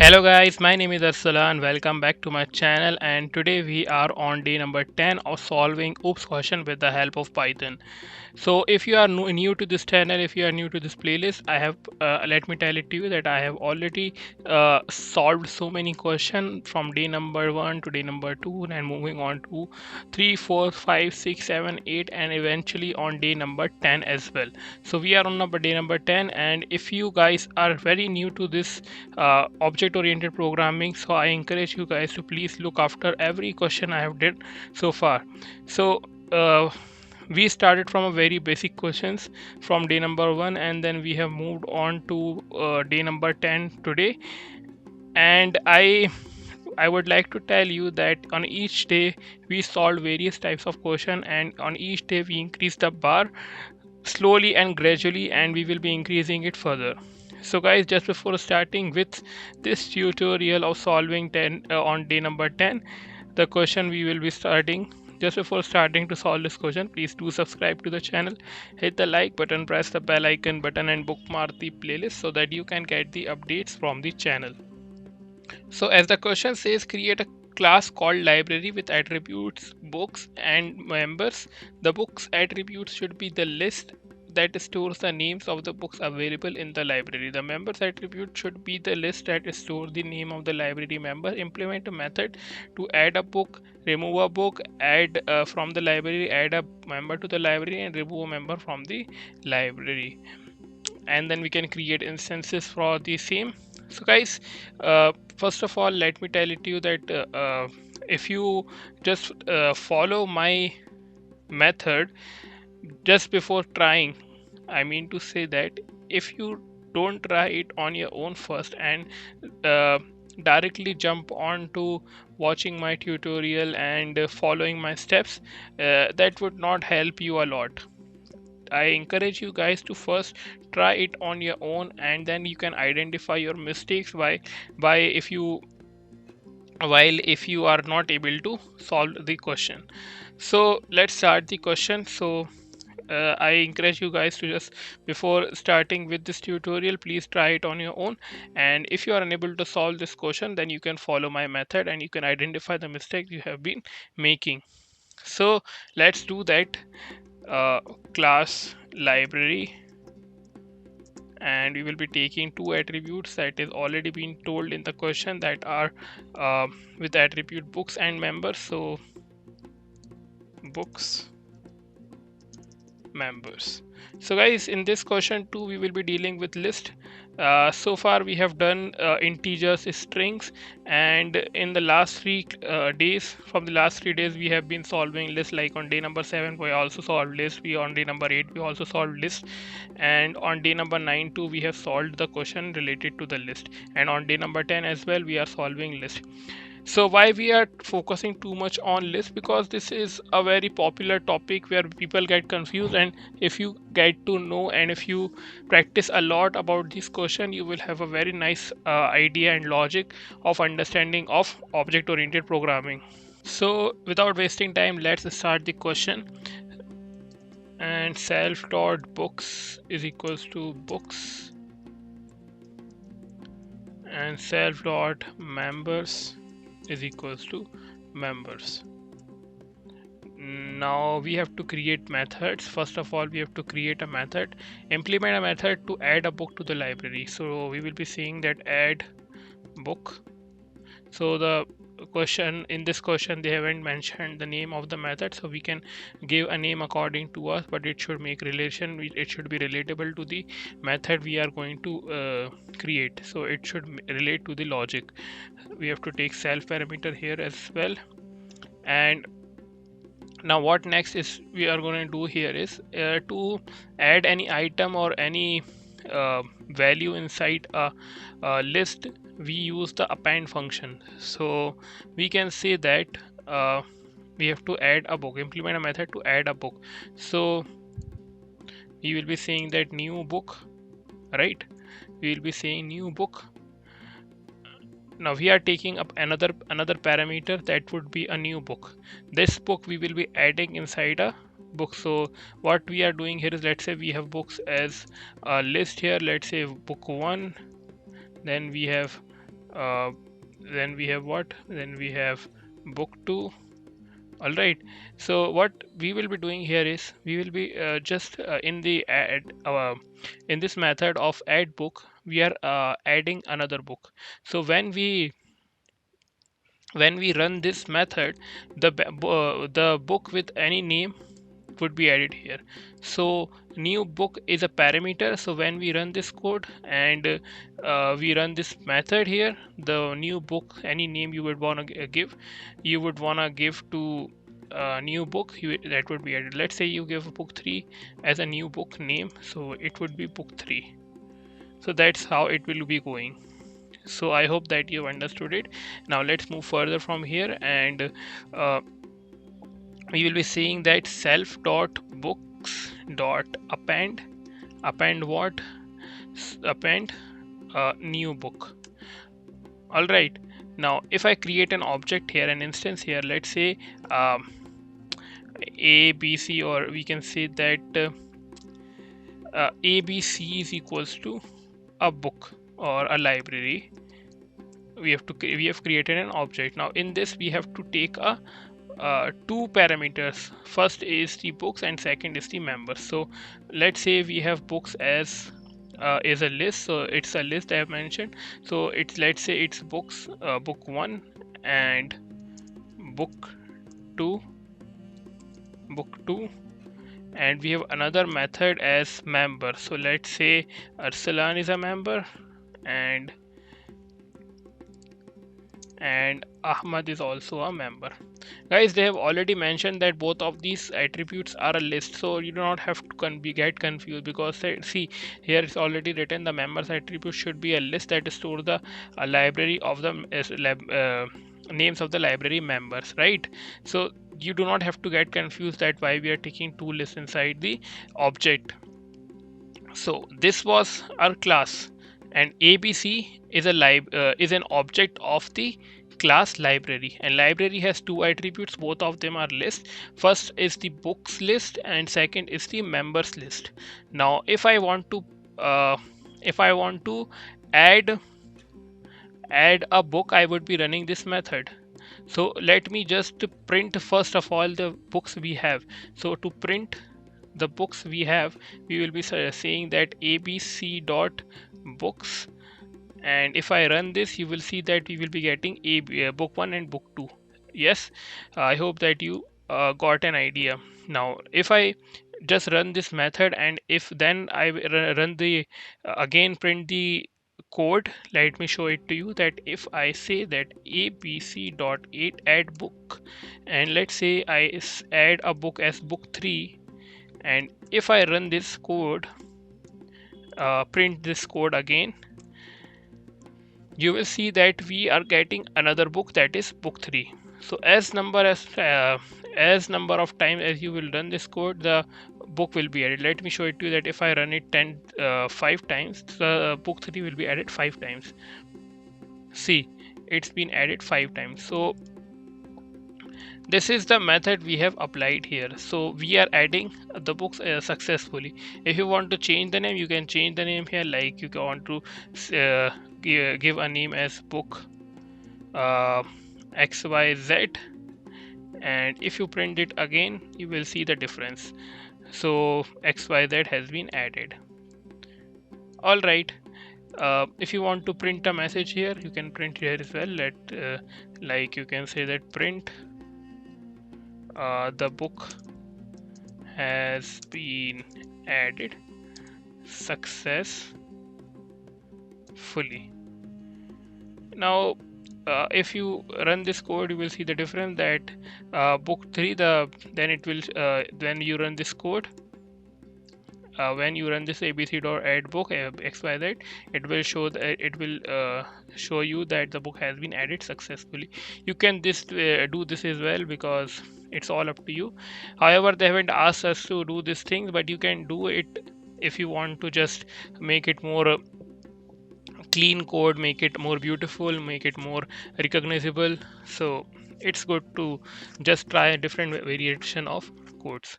Hello guys, my name is Arsala and welcome back to my channel, and today we are on day number 10 of solving OOPS question with the help of Python. So if you are new to this channel, if you are new to this playlist, I have let me tell it to you that I have already solved so many questions from day number 1 to day number 2 and moving on to 3, 4, 5, 6, 7, 8 and eventually on day number 10 as well. So we are on day number 10, and if you guys are very new to this object oriented programming, so I encourage you guys to please look after every question I have did so far. So uh, we started from a very basic questions from day number 1, and then we have moved on to day number 10 today. And I would like to tell you that on each day we solved various types of question, and on each day we increase the bar slowly and gradually, and we will be increasing it further. So guys, just before starting with this tutorial of solving 10 on day number 10, the question we will be starting, just before starting to solve this question, please do subscribe to the channel, hit the like button, press the bell icon button and bookmark the playlist so that you can get the updates from the channel. So as the question says, create a class called library with attributes books and members. The books attributes should be the list that stores the names of the books available in the library. The members attribute should be the list that stores the name of the library member. Implement a method to add a book, remove a book, add from the library, add a member to the library and remove a member from the library. And then we can create instances for the same. So guys, first of all, let me tell it to you that if you just follow my method just before trying, I mean to say that if you don't try it on your own first and uh, directly jump on to watching my tutorial and following my steps, that would not help you a lot. I encourage you guys to first try it on your own, and then you can identify your mistakes by if you are not able to solve the question. So let's start the question. So I encourage you guys to just before starting with this tutorial, please try it on your own, and if you are unable to solve this question, then you can follow my method and you can identify the mistakes you have been making. So let's do that. uh, Class library, and we will be taking two attributes that is already been told in the question that are with attribute books and members. So books, members. So guys, in this question too we will be dealing with list. So far we have done integers, strings, and in the last 3 days, from the last 3 days we have been solving list. Like on day number 7 we also solved list, we on day number 8 we also solved list, and on day number 9 too we have solved the question related to the list, and on day number 10 as well we are solving list. So why we are focusing too much on list? Because this is a very popular topic where people get confused, and if you get to know and if you practice a lot about this question, you will have a very nice idea and logic of understanding of object oriented programming. So without wasting time, let's start the question. And self dot books is equals to books, and self dot members is equals to members. Now we have to create methods. First of all, we have to create a method, implement a method to add a book to the library. So we will be saying that add book. So the question, in this question they haven't mentioned the name of the method, so we can give a name according to us, but it should make relation, it should be relatable to the method we are going to create. So it should relate to the logic. We have to take self parameter here as well. And now what next is we are going to do here is to add any item or any value inside a list, we use the append function. So we can say that we have to add a book, implement a method to add a book. So we will be saying that new book, right? We will be saying new book. Now we are taking up another parameter that would be a new book. This book we will be adding inside a book. So what we are doing here is, let's say we have books as a list here. Let's say book 1, then we have uh, then we have what, then we have book 2. All right, so what we will be doing here is we will be just in the add in this method of add book, we are adding another book. So when we run this method, the book with any name would be added here. So new book is a parameter, so when we run this code and we run this method here, the new book, any name you would want to give, you would want to give to new book, that would be added. Let's say you give book 3 as a new book name, so it would be book 3. So that's how it will be going. So I hope that you've understood it. Now let's move further from here, and we will be seeing that self dot books dot append what, append new book. All right, now if I create an object here, an instance here, let's say ABC, or we can say that ABC is equals to a book or a library. We have created an object. Now in this we have to take a two parameters. First is the books and second is the members. So let's say we have books as is a list, so it's a list I have mentioned. So it's, let's say it's books, book 1 and book 2, and we have another method as member. So let's say Arsalan is a member, and Ahmad is also a member. Guys, they have already mentioned that both of these attributes are a list, so you do not have to get confused, because see, here it's already written the members attribute should be a list that store the library of the names of the library members, right? So you do not have to get confused that why we are taking two lists inside the object. So this was our class, and ABC is is an object of the class library, and library has two attributes, both of them are list. First is the books list and second is the members list. Now if I want to add a book, I would be running this method. So let me just print first of all the books we have. So to print the books we have, we will be saying that abc dot books, and if I run this, you will see that we will be getting book 1 and book 2. Yes, I hope that you got an idea. Now if I just run this method, and if then I run the again print the code, let me show it to you, that if I say that abc dot add book, and let's say I add a book as book 3, and if I run this code, print this code again, you will see that we are getting another book, that is book 3. So as number of times as you will run this code, the book will be added. Let me show it to you that if I run it 5 times, the book 3 will be added 5 times. See, it's been added 5 times. So this is the method we have applied here. So we are adding the books successfully. If you want to change the name, you can change the name here, like you want to give a name as book XYZ, and if you print it again, you will see the difference. So XYZ has been added. All right, if you want to print a message here, you can print here as well. Like you can say that print the book has been added successfully. Now if you run this code, you will see the difference, that book 3, then it will when you run this code, when you run this abc.add book xyz, it will show that show you that the book has been added successfully. You can do this as well, because it's all up to you. However, they haven't asked us to do these things, but you can do it if you want to just make it more clean code, make it more beautiful, make it more recognizable. So it's good to just try a different variation of quotes.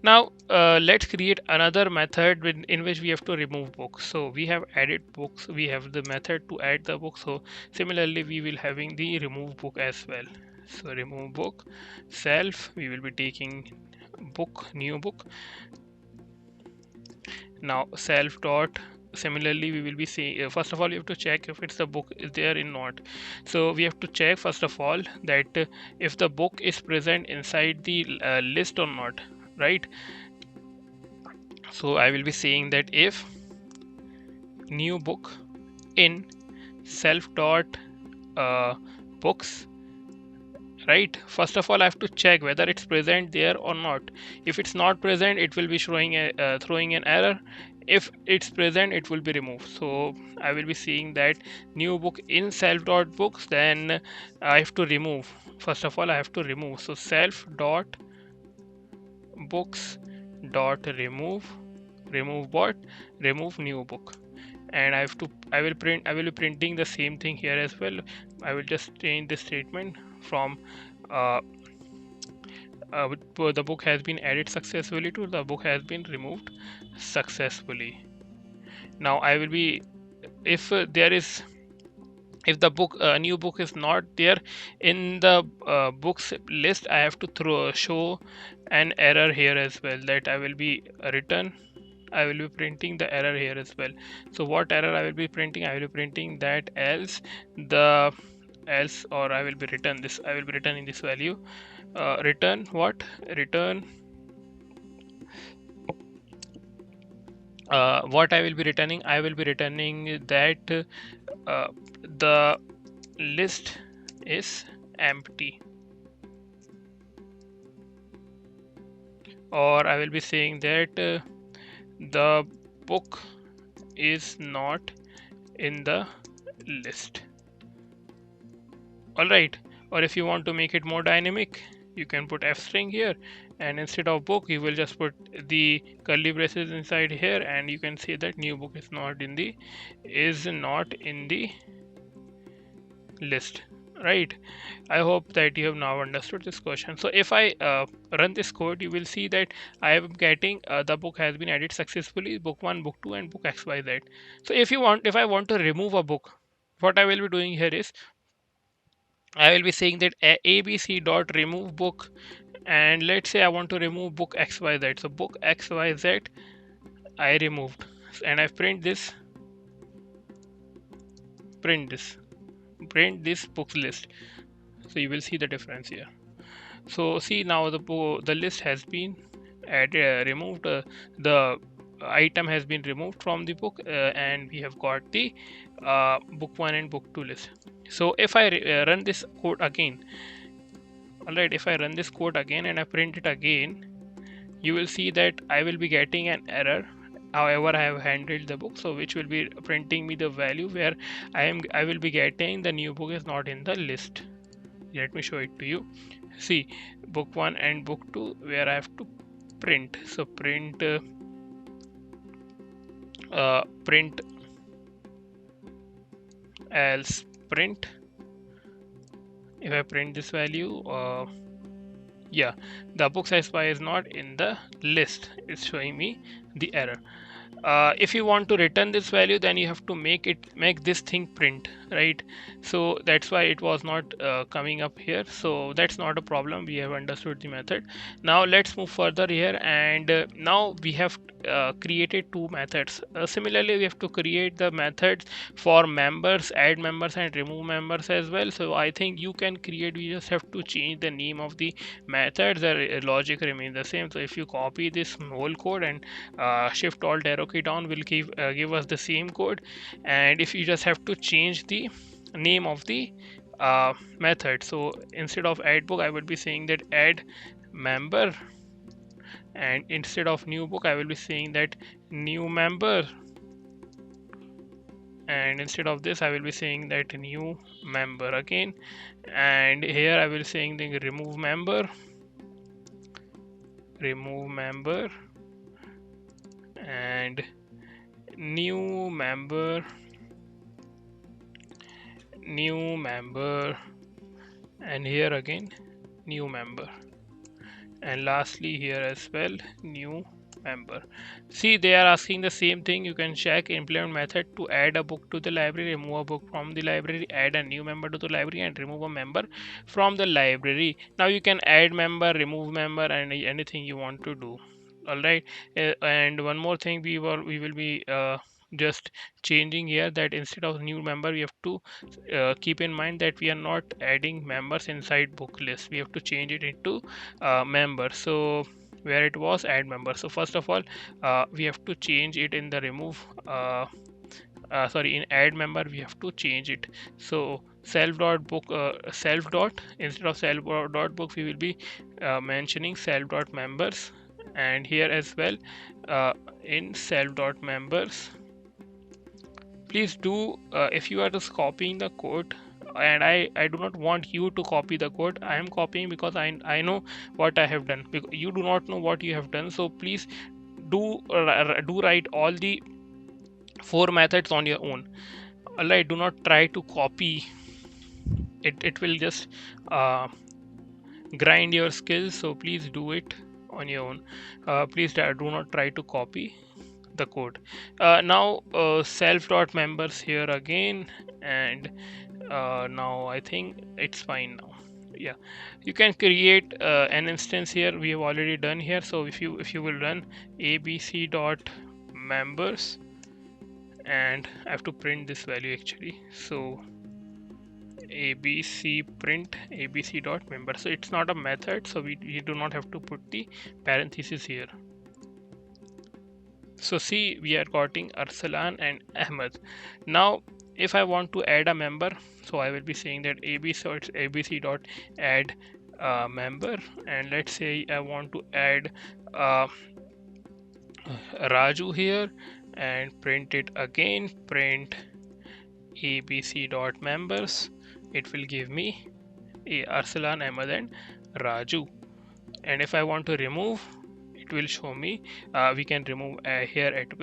Now let's create another method in which we have to remove books. So we have added books, we have the method to add the book. So similarly we will having the remove book as well. So remove book, self, we will be taking book, new book. Now self dot, similarly we will be saying first of all you have to check if it's the book is there in not. So we have to check first of all that if the book is present inside the list or not, right? So I will be saying that if new book in self dot books, right? First of all I have to check whether it's present there or not. If it's not present it will be showing a throwing an error. If it's present it will be removed. So I will be seeing that new book in self dot books, then I have to remove. First of all I have to remove. So self dot books dot remove what, remove new book. And I will be printing the same thing here as well. I will just change this statement from uh, the book has been added successfully to the book has been removed successfully. Now I will be, if there is, if the book new book is not there in the books list, I have to show an error here as well, that I will be return, I will be printing the error here as well. So what error I will be printing? I will be printing that else the else, or I will be return this, I will be returning this value, return what, return what I will be returning, I will be returning that the list is empty, or I will be saying that the book is not in the list. Alright, or if you want to make it more dynamic, you can put f string here, and instead of book you will just put the curly braces inside here, and you can say that new book is not in the list, right? I hope that you have now understood this question. So if I run this code, you will see that I am getting the book has been added successfully, book 1, book 2 and book xyz. So if I want to remove a book, what I will be doing here is I will be saying that abc dot remove book, and let's say I want to remove book xyz. So book xyz I removed, and I print this print this books list. So you will see the difference here. So see, now the list has been removed, the item has been removed from the book, and we have got the book 1 and book 2 list. So if I run this code again, alright, if I run this code again and I print it again, you will see that I will be getting an error. However, I have handled the book, so which will be printing me the value where I will be getting the new book is not in the list. Let me show it to you. See, book 1 and book 2 where I have to print. So print print else print. If I print this value, yeah, the book size by is not in the list, it's showing me the error. If you want to return this value, then you have to make this thing print, right? So that's why it was not coming up here. So that's not a problem, we have understood the method. Now let's move further here, and now we have created two methods. Similarly, we have to create the methods for members, add members and remove members as well. So I think you can create, we just have to change the name of the methods, the logic remains the same. So if you copy this whole code and shift alt arrow key down will give us the same code, and if you just have to change the name of the method. So instead of add book, I would be saying that add member, and instead of new book I will be saying that new member, and instead of this I will be saying that new member again, and here I will saying the remove member, and new member, and here again new member. and lastly here as well, new member. See, they are asking the same thing. You can check implement method to add a book to the library, remove a book from the library, add a new member to the library, and remove a member from the library. Now you can add member, remove member, and anything you want to do. All right. And one more thing, we will be just changing here, that instead of new member we have to keep in mind that we are not adding members inside book list. We have to change it into member. So where it was add member, so first of all we have to change it in the remove sorry, in add member we have to change it. So self dot book self dot, instead of self dot book we will be mentioning self dot members, and here as well in self dot members, please do if you are just copying the code, and I do not want you to copy the code. I am copying because I know what I have done, because you do not know what you have done. So please do write all the four methods on your own. Alright, do not try to copy it. It will just uh, grind your skills. So please do it on your own. Please do not try to copy the code. Now self dot members here again, and now I think it's fine now. Yeah, you can create an instance here. We have already done here. So if you will run abc dot members, and I have to print this value actually. So abc print abc dot member. So it's not a method, so we do not have to put the parenthesis here. So see, we are getting Arsalan and Ahmed. Now if I want to add a member, so I will be saying that abc dot add member, and let's say I want to add uh, Raju here, and print it again, print abc dot members. It will give me Arsalan, Ahmed and Raju. And if I want to remove, it will show me we can remove here at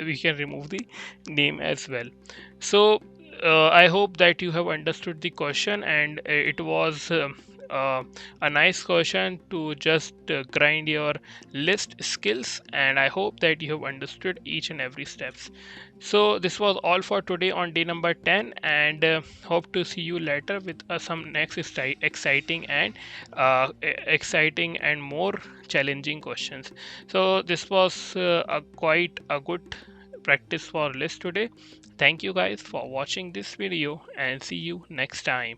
we can remove the name as well. So I hope that you have understood the question, and it was uh, a nice question to just grind your list skills, and I hope that you have understood each and every steps. So this was all for today on day number 10, and hope to see you later with some next exciting and more challenging questions. So this was quite a good practice for list today. Thank you guys for watching this video, and see you next time.